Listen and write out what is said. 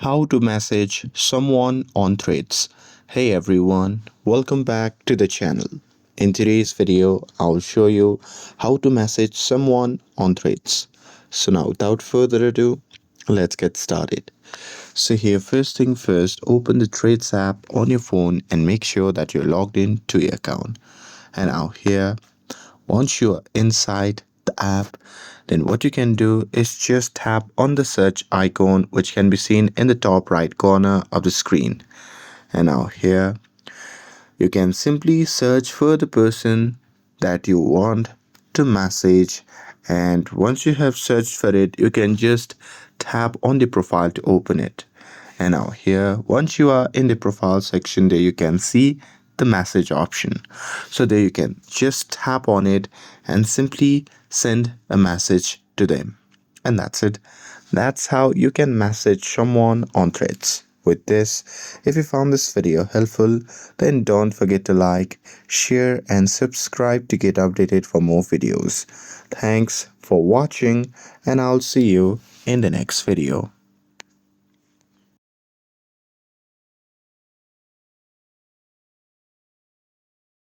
How to message someone on threads. Hey everyone, welcome back to the channel. In today's video, I'll show you how to message someone on threads. So now without further ado, let's get started. So here first thing first, open the Threads app on your phone and make sure that you're logged in to your account. And now here, once you are inside the app, then what you can do is just tap on the search icon which can be seen in the top right corner of the screen. And now here you can simply search for the person that you want to message, and once you have searched for it you can just tap on the profile to open it. And now here, once you are in the profile section, there you can see the message option. So there you can just tap on it and simply send a message to them. And that's it. That's how you can message someone on threads. With this, if you found this video helpful, then don't forget to like, share and subscribe to get updated for more videos. Thanks for watching, and I'll see you in the next video.